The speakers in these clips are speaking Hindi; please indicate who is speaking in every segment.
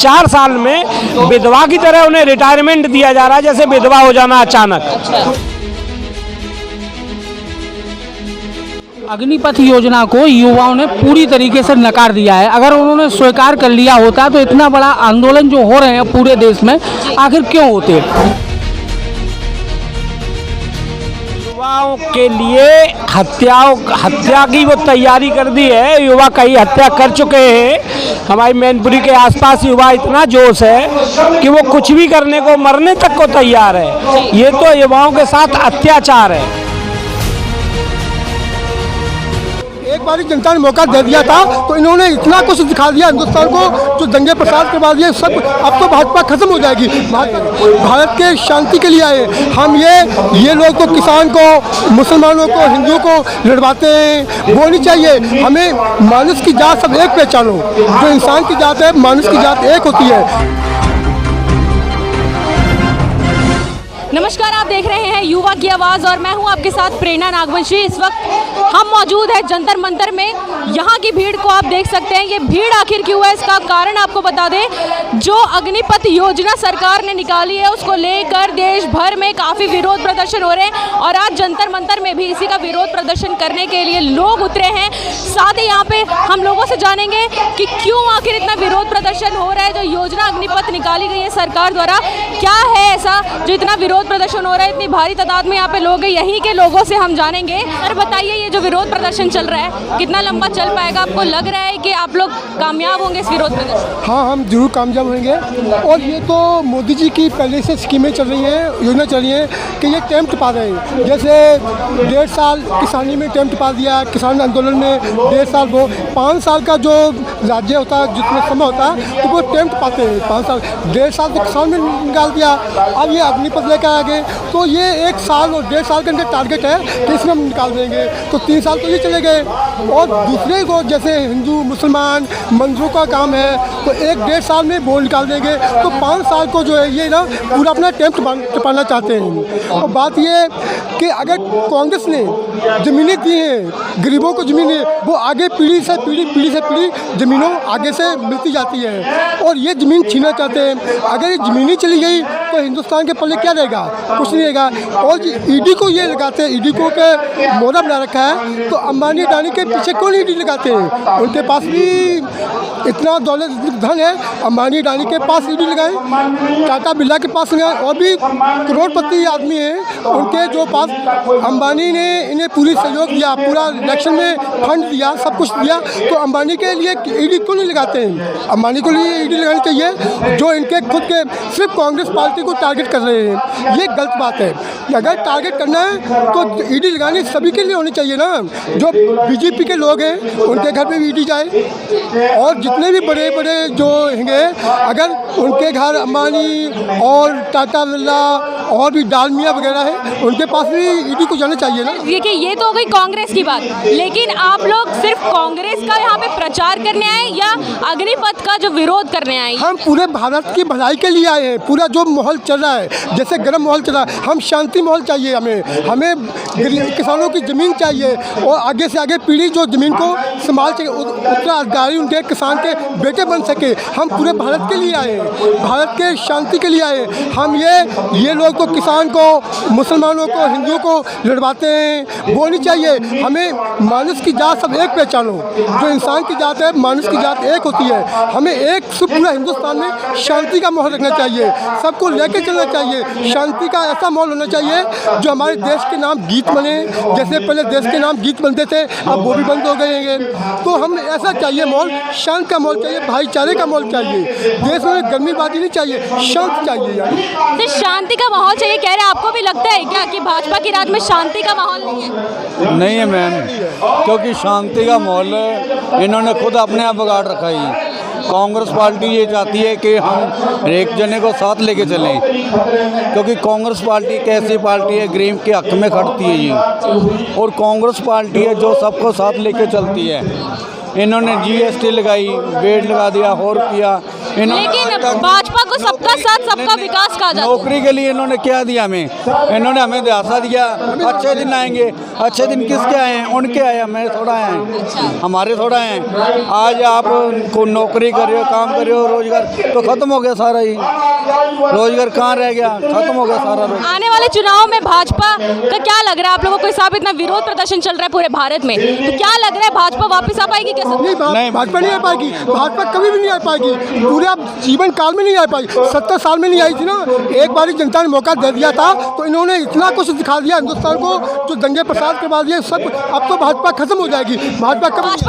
Speaker 1: 4 साल में विधवा की तरह उन्हें रिटायरमेंट दिया जा रहा है, जैसे विधवा हो जाना अचानक।
Speaker 2: अग्निपथ योजना को युवाओं ने पूरी तरीके से नकार दिया है। अगर उन्होंने स्वीकार कर लिया होता तो इतना बड़ा आंदोलन जो हो रहे हैं पूरे देश में आखिर क्यों होते?
Speaker 1: युवाओं के लिए हत्या की वो तैयारी कर दी है। युवा कई हत्या कर चुके हैं। हमारी मैनपुरी के आसपास युवा इतना जोश है कि वो कुछ भी करने को, मरने तक को तैयार है। ये तो युवाओं के साथ अत्याचार है।
Speaker 3: एक बार जनता ने मौका दे दिया था तो इन्होंने इतना कुछ दिखा दिया हिंदुस्तान को, जो दंगे प्रसाद करवा दिए सब। अब तो भाजपा खत्म हो जाएगी। भारत के शांति के लिए आए हम। ये लोग तो किसान को, मुसलमानों को, हिंदुओं को लड़वाते हैं। वो नहीं चाहिए हमें। मानुष की जात सब एक पहचानो। जो इंसान की जात है, मानुष की जात एक होती है।
Speaker 4: नमस्कार, आप देख रहे हैं युवा की आवाज़ और मैं हूं आपके साथ प्रेरणा नागवंशी। इस वक्त हम मौजूद हैं जंतर मंतर में। यहां की भीड़ को आप देख सकते हैं। ये भीड़ आखिर क्यों है, इसका कारण आपको बता दें। जो अग्निपथ योजना सरकार ने निकाली है उसको लेकर देश भर में काफ़ी विरोध प्रदर्शन हो रहे हैं और आज जंतर मंतर में भी इसी का विरोध प्रदर्शन करने के लिए लोग उतरे हैं। साथ ही यहाँ पे हम लोगों से जानेंगे कि क्यों आखिर इतना विरोध प्रदर्शन हो रहा है। जो योजना अग्निपथ निकाली गई है सरकार द्वारा, क्या है ऐसा जो इतना विरोध प्रदर्शन हो रहा है? इतनी भारी तादाद में यहाँ पे लोग हैं। यहीं के लोगों से हम जानेंगे। सर बताइए, ये जो विरोध प्रदर्शन चल रहा है कितना लंबा चल पाएगा? आपको लग रहा है कि आप लोग कामयाब होंगे इस विरोध प्रदर्शन?
Speaker 3: हाँ, हम जरूर कामयाब होंगे। और ये तो मोदी जी की पहले से स्कीमें चल रही हैं, योजना चल रही है कि ये टाइम टिपा रहे हैं। जैसे 1.5 साल किसानी में टाइम टिपा दिया, किसान आंदोलन में 1.5 साल, वो 5 साल का जो राज्य होता है, जितना समय होता है तो वो टाइम टिपाते हैं। 5 साल, 1.5 साल तो किसान में निकाल दिया। अब ये अग्निपथ लेकर आगे तो ये 1 साल और 1.5 साल का इनका टारगेट है कि इसमें हम निकाल देंगे। तो 3 साल तो ये चले गए। और दूसरे को जैसे हिंदू मुसलमान मंदिरों का काम है तो 1-1.5 साल में वो निकाल देंगे। तो 5 साल को जो है ये ना पूरा अपना टाइम टिपाना चाहते हैं। और बात ये कि अगर कांग्रेस ने ज़मीनें दी हैं गरीबों को, ज़मीनें वो आगे पीढ़ी से पीढ़ी ज़मीनों आगे से मिलती जाती है और ये ज़मीन छीनना चाहते हैं। अगर ये ज़मीनें चली गई तो हिंदुस्तान के पल्ले क्या रहेगा? कुछ नहीं रहेगा। और ईडी को ये लगाते हैं, ईडी को के मोहरा बना रखा है। तो अंबानी अडानी के पीछे कौन ईडी लगाते हैं? उनके पास भी इतना दौलत धन है। अंबानी अडानी के पास ईडी लगाए, टाटा बिरला के पास लगाए, और भी करोड़पति आदमी हैं उनके जो पास। अंबानी ने इन्हें पूरी सहयोग दिया, पूरा इलेक्शन में फंड दिया, सब कुछ दिया। तो अंबानी के लिए ईडी क्यों नहीं लगाते हैं? अंबानी को लिए ईडी लगानी चाहिए। जो इनके खुद के सिर्फ कांग्रेस पार्टी को टारगेट कर रहे हैं, ये गलत बात है। अगर टारगेट करना है तो ईडी लगानी सभी के लिए होनी चाहिए ना। जो बीजेपी के लोग हैं उनके घर पे भी ईडी जाए, और जितने भी बड़े बड़े जो होंगे अगर उनके घर अंबानी और टाटा बिरला और भी डालमिया वगैरह है उनके पास भी ईडी को जाना चाहिए ना।
Speaker 4: देखिए, ये तो हो गई कांग्रेस की बात, लेकिन आप लोग सिर्फ कांग्रेस का यहाँ पे प्रचार करने आए या अग्निपथ का जो विरोध करने आए?
Speaker 3: हम पूरे भारत की भलाई के लिए आए हैं। पूरा जो माहौल चल रहा है, जैसे गर्म माहौल चल रहा है, हम शांति माहौल चाहिए। हमें किसानों की ज़मीन चाहिए और आगे से आगे पीढ़ी जो ज़मीन को संभाल सके, उत्तराधिकारी उनके किसान के बेटे बन सके। हम पूरे भारत के लिए आए, भारत के शांति के लिए आए। हम ये लोग तो किसान को, मुसलमानों को, हिंदुओं को लड़वाते हैं। वो नहीं चाहिए हमें। मानुष की जात सब एक पहचानो। जो इंसान की जात है, मानुष की जात एक होती है। हमें एक पूरा हिंदुस्तान में शांति का माहौल रखना चाहिए, सबको लेके चलना चाहिए। शांति का ऐसा माहौल होना चाहिए जो हमारे देश के नाम गीत बने। जैसे पहले देश के नाम गीत बनते थे, अब वो भी बंद हो गए हैं। तो हम ऐसा चाहिए माहौल, शांत का माहौल चाहिए, भाईचारे का माहौल चाहिए। देश में गर्मीबाजी नहीं चाहिए, शांति चाहिए। यानी
Speaker 4: शांति का माहौल चाहिए कह रहे हैं। आपको भी लगता है क्या कि भाजपा की राज में शांति का माहौल नहीं है?
Speaker 5: नहीं है मैम, क्योंकि शांति का माहौल इन्होंने खुद अपने आप बिगाड़ रखा है। कांग्रेस पार्टी ये चाहती है कि हम एक जने को साथ लेके चलें, क्योंकि कांग्रेस पार्टी एक ऐसी पार्टी है गरीब के हक में खड़ती है ये, और कांग्रेस पार्टी है जो सबको साथ लेके चलती है। इन्होंने जीएसटी लगाई, वेट लगा दिया और किया।
Speaker 4: लेकिन भाजपा को सबका साथ सबका विकास कहा जाता है।
Speaker 5: नौकरी के लिए इन्होंने क्या दिया हमें? इन्होंने हमें दिलासा दिया अच्छे दिन आएंगे। अच्छे दिन किसके आए हैं? उनके आए, हमें थोड़ा आए हैं, हमारे थोड़ा हैं। आज आप को नौकरी कर रहे हो, काम कर रहे हो, रोजगार तो खत्म हो गया सारा ही। रोजगार कहाँ रह गया? खत्म हो गया सारा।
Speaker 4: आने वाले चुनाव में भाजपा का क्या लग रहा है आप लोगों को? इस साल इतना विरोध प्रदर्शन चल रहा है पूरे भारत में, तो क्या लग रहा है भाजपा वापस आ पाएगी क्या?
Speaker 3: नहीं, भाजपा नहीं आ पाएगी। भाजपा कभी भी नहीं आ पाएगी, पूरे जीवन काल में नहीं आ पाई। 70 साल में नहीं आई थी ना। एक बार जनता ने मौका दे दिया था तो इन्होंने इतना कुछ दिखा दिया हिंदुस्तान को, जो दंगे प्रसाद करवा दिए सब। अब तो भाजपा खत्म हो जाएगी। भाजपा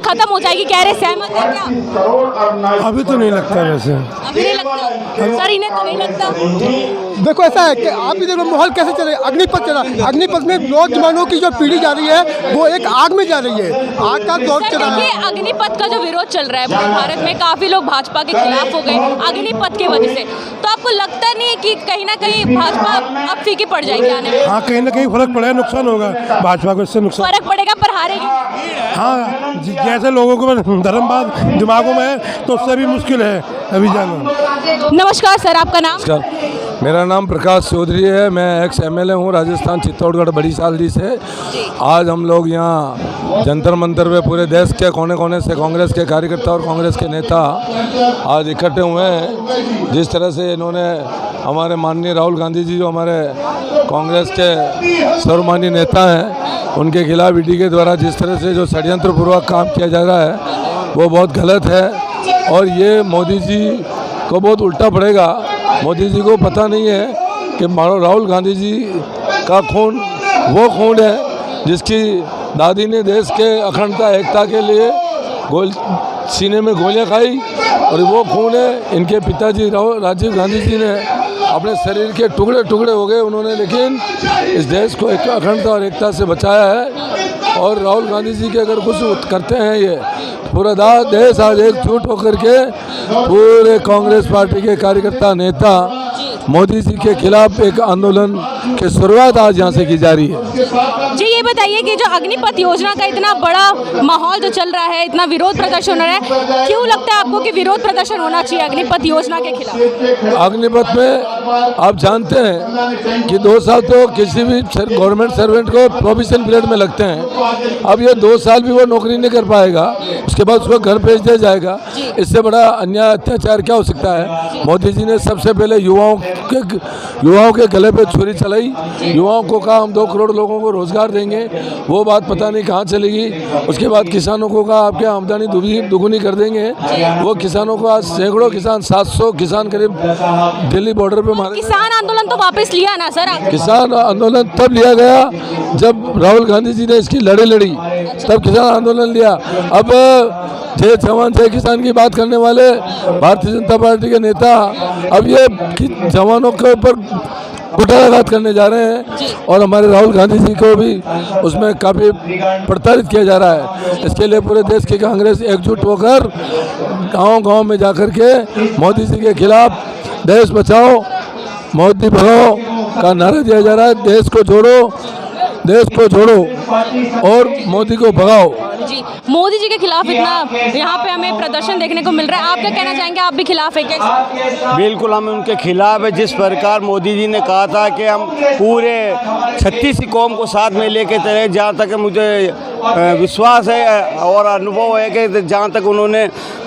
Speaker 4: खत्म हो जाएगी कह रहे, सहमत है क्या?
Speaker 3: अभी तो नहीं लगता वैसे।
Speaker 4: अभी नहीं लगता सर, इन्हें तो नहीं लगता।
Speaker 3: देखो ऐसा है कि आप भी देखो माहौल कैसे चल रहा है। अग्निपथ चला, अग्निपथ में नौजवानों की जो पीढ़ी जा रही है वो एक आग में जा रही है। आग का दौर चल रहा है।
Speaker 4: देखिए अग्निपथ का जो विरोध चल रहा है पूरे भारत में, काफी लोग भाजपा के खिलाफ हो गए अग्निपथ की वजह से, तो आपको लगता नहीं कि कहीं ना कहीं भाजपा अब फीकी पड़ जाएगी आने में?
Speaker 3: हाँ, कहीं ना कहीं फर्क पड़ेगा, नुकसान होगा भाजपा को, इससे नुकसान
Speaker 4: फर्क पड़ेगा पर हारेगी।
Speaker 3: हाँ, जैसे लोगों को धर्मवाद दिमागों में है तो उससे भी मुश्किल है अभी जाना।
Speaker 4: नमस्कार सर, आपका नाम?
Speaker 6: मेरा नाम प्रकाश चौधरी है। मैं एक्स एमएलए हूँ राजस्थान चित्तौड़गढ़ बड़ी सालरी से। आज हम लोग यहाँ जंतर मंतर पे पूरे देश के कोने कोने से कांग्रेस के कार्यकर्ता और कांग्रेस के नेता आज इकट्ठे हुए हैं। जिस तरह से इन्होंने हमारे माननीय राहुल गांधी जी, जो हमारे कांग्रेस के सर्वमान्य नेता हैं, उनके खिलाफ ईडी के द्वारा जिस तरह से जो षड्यंत्रपूर्वक काम किया जा रहा है वो बहुत गलत है और ये मोदी जी को बहुत उल्टा पड़ेगा। मोदी जी को पता नहीं है कि राहुल गांधी जी का खून वो खून है जिसकी दादी ने देश के अखंडता एकता के लिए सीने में गोलियां खाई, और वो खून है इनके पिताजी राजीव गांधी जी ने अपने शरीर के टुकड़े टुकड़े हो गए उन्होंने, लेकिन इस देश को एक अखंडता और एकता से बचाया है। और राहुल गांधी जी के अगर कुछ करते हैं ये पूरा देश आज एकजुट होकर के पूरे कांग्रेस पार्टी के कार्यकर्ता नेता मोदी जी के खिलाफ एक आंदोलन की शुरुआत आज यहाँ से की जा रही है।
Speaker 4: जी ये बताइए कि जो अग्निपथ योजना का इतना बड़ा माहौल जो चल रहा है, इतना विरोध प्रदर्शन हो रहा है, क्यों लगता है आपको कि विरोध प्रदर्शन होना चाहिए अग्निपथ योजना के खिलाफ?
Speaker 6: अग्निपथ में आप जानते हैं कि 2 साल तो किसी भी गवर्नमेंट सर्वेंट को प्रोविजन पीरियड में लगते हैं। अब ये 2 साल भी वो नौकरी नहीं कर पाएगा, उसके बाद उसको घर भेज दिया जाएगा। इससे बड़ा अन्याय अत्याचार क्या हो सकता है? मोदी जी ने सबसे पहले युवाओं के गले पे छुरी चलाई। युवाओं को कहा हम 2 करोड़ लोगों को रोजगार देंगे, वो बात पता नहीं कहाँ चलेगी। उसके बाद किसानों को कहा आपके आमदनी दुगुनी कर देंगे, वो किसानों को आज सैकड़ों किसान 700 किसान करीब दिल्ली बॉर्डर पे मारे।
Speaker 4: किसान आंदोलन तो वापस लिया ना सर?
Speaker 6: किसान आंदोलन तब लिया गया जब राहुल गांधी जी ने इसकी लड़ी तब किसान आंदोलन लिया। अब जय जवान जय किसान की बात करने वाले भारतीय जनता पार्टी के नेता अब ये जवानों के ऊपर कुठाराघात करने जा रहे हैं और हमारे राहुल गांधी जी को भी उसमें काफ़ी प्रताड़ित किया जा रहा है। इसके लिए पूरे देश की कांग्रेस एकजुट होकर गांव-गांव में जाकर के मोदी जी के खिलाफ देश बचाओ मोदी भगाओ का नारा दिया जा रहा है। देश को जोड़ो और मोदी को भगाओ।
Speaker 4: जी, मोदी जी के खिलाफ इतना यहाँ पे हमें प्रदर्शन देखने को मिल रहा है, आप क्या कहना चाहेंगे? आप भी खिलाफ है क्या?
Speaker 7: बिल्कुल हम उनके खिलाफ है। जिस प्रकार मोदी जी ने कहा था कि हम पूरे 36 कौम को साथ में लेके चले, जहाँ तक मुझे विश्वास है और अनुभव है कि जहाँ तक उन्होंने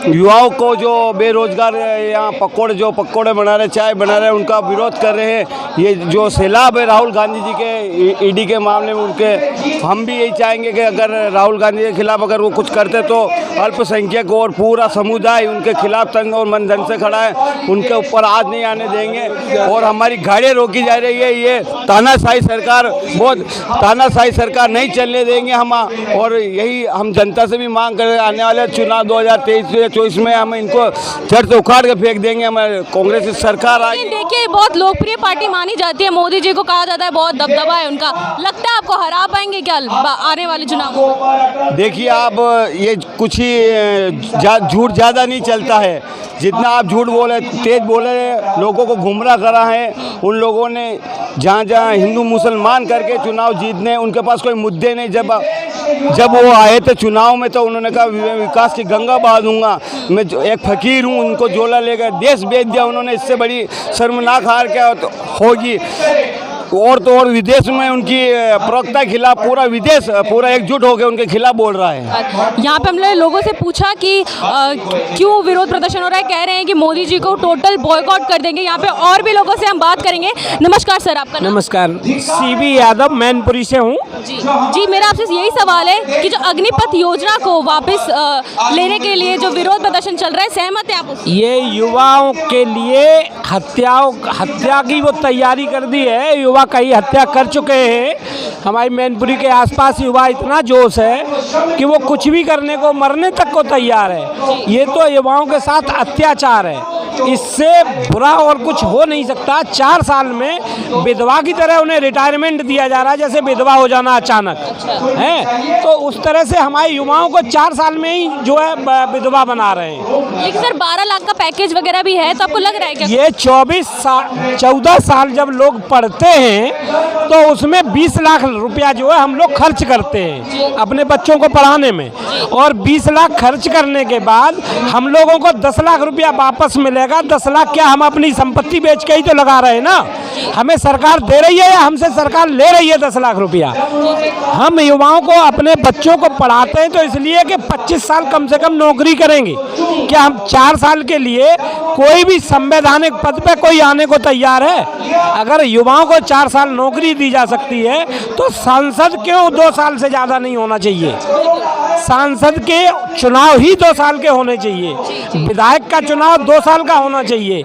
Speaker 7: युवाओं को जो बेरोजगार यहाँ पकौड़े बना रहे, चाय बना रहे, उनका विरोध कर रहे हैं। ये जो सैलाब है राहुल गांधी जी के ईडी के मामले में, उनके हम भी यही चाहेंगे कि अगर राहुल गांधी के खिलाफ अगर वो कुछ करते तो अल्पसंख्यक और पूरा समुदाय उनके खिलाफ तंग और मन धन से खड़ा है, उनके ऊपर आज नहीं आने देंगे। और हमारी गाड़ियाँ रोकी जा रही है, ये तानाशाही सरकार नहीं चलने देंगे हम। और यही हम जनता से भी मांग कर आने वाले चुनाव 2023-24 में हम इनको जड़ से उखाड़ के फेंक देंगे। हमारे कांग्रेस की सरकार आई।
Speaker 4: देखिए बहुत लोकप्रिय पार्टी मानी जाती है, मोदी जी को कहा जाता है बहुत दबदबा है उनका, लगता है आपको हरा पाएंगे क्या आने वाले चुनाव?
Speaker 7: देखिए आप ये कुछ ही झूठ ज़्यादा नहीं चलता है। जितना आप झूठ बोले, तेज बोले, लोगों को गुमराह करा है। उन लोगों ने जहाँ हिंदू मुसलमान करके चुनाव जीतने, उनके पास कोई मुद्दे नहीं। जब जब वो आए थे चुनाव में तो उन्होंने कहा विकास की गंगा बहा दूंगा, मैं एक फकीर हूँ, उनको झोला लेकर देश बेच दिया उन्होंने। इससे बड़ी शर्मनाक हार क्या होगी। और तो और विदेश में उनकी प्रवक्ता के खिलाफ पूरा विदेश पूरा एकजुट होकर उनके खिलाफ बोल रहा है।
Speaker 4: यहाँ पे हमने लोगों से पूछा कि क्यों विरोध प्रदर्शन हो रहा है, कह रहे हैं कि मोदी जी को टोटल बॉयकॉट कर देंगे। यहाँ पे और भी लोगों से हम बात करेंगे। नमस्कार सर, आपका नाम?
Speaker 1: नमस्कार, सीबी यादव, मैनपुरी से हूँ।
Speaker 4: जी मेरा आपसे यही सवाल है कि जो अग्निपथ योजना को वापस लेने के लिए जो विरोध प्रदर्शन चल रहा है, सहमत है आप उससे?
Speaker 1: ये युवाओं के लिए हत्या की वो तैयारी कर दी है। युवा कई हत्या कर चुके हैं। हमारी मैनपुरी के आसपास युवा इतना जोश है कि वो कुछ भी करने को, मरने तक को तैयार है। ये तो युवाओं के साथ अत्याचार है, इससे बुरा और कुछ हो नहीं सकता। 4 साल में विधवा की तरह उन्हें रिटायरमेंट दिया जा रहा है, जैसे विधवा हो जाना अचानक है। तो उस तरह से हमारे युवाओं को 4 साल में ही जो है विधवा बना रहे हैं।
Speaker 4: लेकिन सर 12 लाख का पैकेज वगैरह भी है, तो आपको लग रहा है क्या?
Speaker 1: ये 14 साल जब लोग पढ़ते हैं तो उसमें 20 लाख रुपया जो है हम लोग खर्च करते हैं अपने बच्चों को पढ़ाने में, और 20 लाख खर्च करने के बाद हम लोगों को 10 लाख रुपया वापस मिलेगा। 10 लाख क्या हम अपनी संपत्ति बेच के ही तो लगा रहे हैं ना। हमें सरकार दे रही है या हमसे सरकार ले रही है 10 लाख रुपया? हम युवाओं को, अपने बच्चों को पढ़ाते हैं तो इसलिए कि 25 साल कम से कम नौकरी करेंगे। क्या हम 4 साल के लिए कोई भी संवैधानिक पद पे कोई आने को तैयार है? अगर युवाओं को 4 साल नौकरी दी जा सकती है तो सांसद क्यों 2 साल से ज़्यादा नहीं होना चाहिए? सांसद के चुनाव ही 2 साल के होने चाहिए, विधायक का चुनाव 2 साल का होना चाहिए।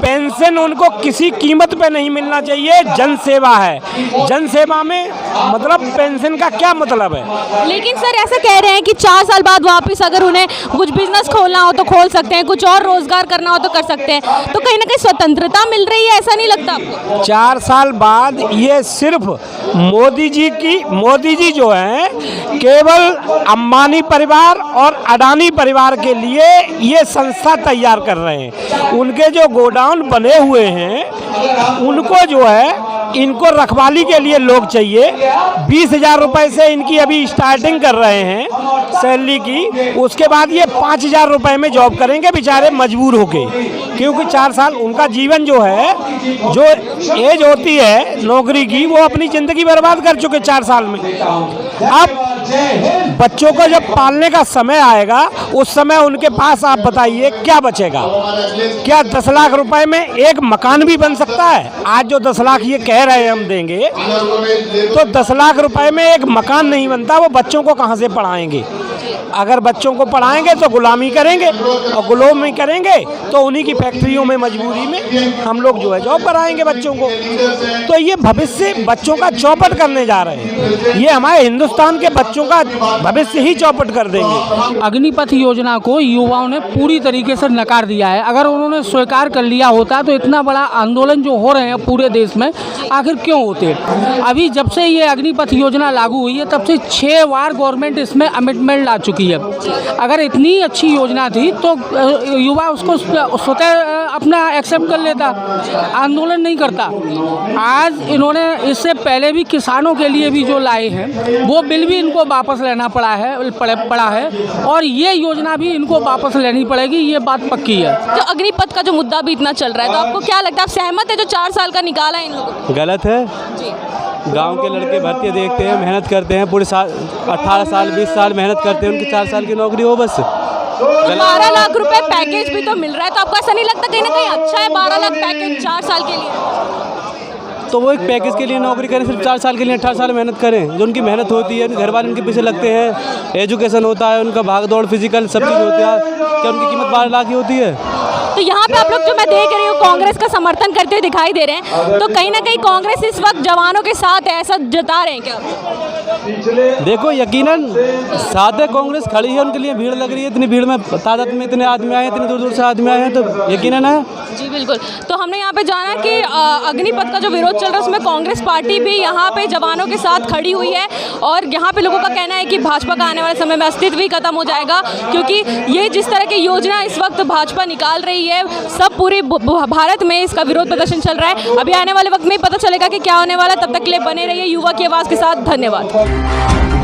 Speaker 1: पेंशन उनको किसी कीमत पे नहीं मिलना चाहिए। जनसेवा है, जनसेवा में मतलब पेंशन का क्या मतलब है?
Speaker 4: लेकिन सर ऐसा कह रहे हैं कि 4 साल बाद वापस अगर उन्हें कुछ बिजनेस खोलना हो तो खोल सकते हैं, कुछ और रोजगार करना हो तो कर सकते हैं। तो कहीं ना कहीं स्वतंत्रता मिल रही है, ऐसा नहीं लगता आपको?
Speaker 1: 4 साल बाद ये सिर्फ मोदी जी जो हैं केवल अंबानी परिवार और अडानी परिवार के लिए ये संस्था तैयार कर रहे हैं। उनके जो गोडाउन बने हुए हैं उनको जो है, इनको रखवाली के लिए लोग चाहिए। 20,000 रुपये से इनकी अभी स्टार्टिंग कर रहे हैं सैलरी की। उसके बाद ये 5,000 रुपये में जॉब करेंगे बेचारे मजबूर होके, क्योंकि 4 साल उनका जीवन जो है, जो एज होती है नौकरी की, वो अपनी ज़िंदगी बर्बाद कर चुके 4 साल में। अब बच्चों को जब पालने का समय आएगा उस समय उनके पास आप बताइए क्या बचेगा? क्या 10 लाख रुपए में एक मकान भी बन सकता है? आज जो 10 लाख ये कह रहे हैं हम देंगे, तो 10 लाख रुपए में एक मकान नहीं बनता। वो बच्चों को कहाँ से पढ़ाएंगे? अगर बच्चों को पढ़ाएंगे तो गुलामी करेंगे, और गुलामी करेंगे तो उन्हीं की फैक्ट्रियों में मजबूरी में हम लोग जो है जॉब कराएंगे बच्चों को। तो ये भविष्य बच्चों का चौपट करने जा रहे हैं। ये हमारे हिंदुस्तान के बच्चों का भविष्य ही चौपट कर देंगे।
Speaker 2: अग्निपथ योजना को युवाओं ने पूरी तरीके से नकार दिया है। अगर उन्होंने स्वीकार कर लिया होता तो इतना बड़ा आंदोलन जो हो रहे हैं पूरे देश में आखिर क्यों होते? अभी जब से ये अग्निपथ योजना लागू हुई है तब से 6 बार गवर्नमेंट इसमें अमेंडमेंट ला चुकी है। अगर इतनी अच्छी योजना थी तो युवा उसको स्वतः अपना एक्सेप्ट कर लेता, आंदोलन नहीं करता। आज इन्होंने इससे पहले भी किसानों के लिए भी जो लाए हैं वो बिल भी इनको वापस लेना पड़ा है, और ये योजना भी इनको वापस लेनी पड़ेगी, ये बात पक्की है।
Speaker 4: जो अग्निपथ का जो मुद्दा भी इतना चल रहा है, तो आपको क्या लगता है, आप सहमत है जो 4 साल का निकाला है इन लोगों?
Speaker 8: गलत है। गांव के लड़के भर्ती देखते हैं, मेहनत करते हैं, पूरे साल 18 साल 20 साल मेहनत करते हैं, उनकी 4 साल की नौकरी हो बस।
Speaker 4: 12 लाख रुपए पैकेज भी तो मिल रहा है, तो आपको ऐसा नहीं लगता कहीं ना कहीं अच्छा है 12 लाख पैकेज 4 साल के लिए?
Speaker 8: तो वो एक पैकेज के लिए नौकरी करें, सिर्फ 4 साल के लिए 18 साल मेहनत करें। जो उनकी मेहनत होती है, घर वाले उनके पीछे लगते हैं, एजुकेशन होता है, उनका भाग दौड़ फिजिकल सब चीज़ होती है, क्या उनकी कीमत 12 लाख ही होती है?
Speaker 4: तो यहाँ पे आप लोग जो मैं देख रही हूँ कांग्रेस का समर्थन करते हुए दिखाई दे रहे हैं, तो कहीं ना कहीं कांग्रेस इस वक्त जवानों के साथ है, ऐसा जता रहे हैं क्या?
Speaker 8: देखो यकीनन साथ है, कांग्रेस खड़ी है, उनके लिए भीड़ लग रही है। इतनी भीड़ में तादाद में इतने आदमी आए हैं, इतने दूर दूर से आदमी आए हैं, तो यकीनन है।
Speaker 4: जी बिल्कुल। तो हमने यहाँ पे जाना कि अग्निपथ का जो विरोध चल रहा है उसमें कांग्रेस पार्टी भी यहाँ पे जवानों के साथ खड़ी हुई है, और यहाँ पे लोगों का कहना है कि भाजपा का आने वाले समय में अस्तित्व ही खत्म हो जाएगा, क्योंकि ये जिस तरह की योजना इस वक्त भाजपा निकाल रही है, सब पूरे भारत में इसका विरोध प्रदर्शन चल रहा है। अभी आने वाले वक्त में पता चलेगा कि क्या होने वाला। तब तक के लिए बने रहिए युवा की आवाज़ के साथ। धन्यवाद।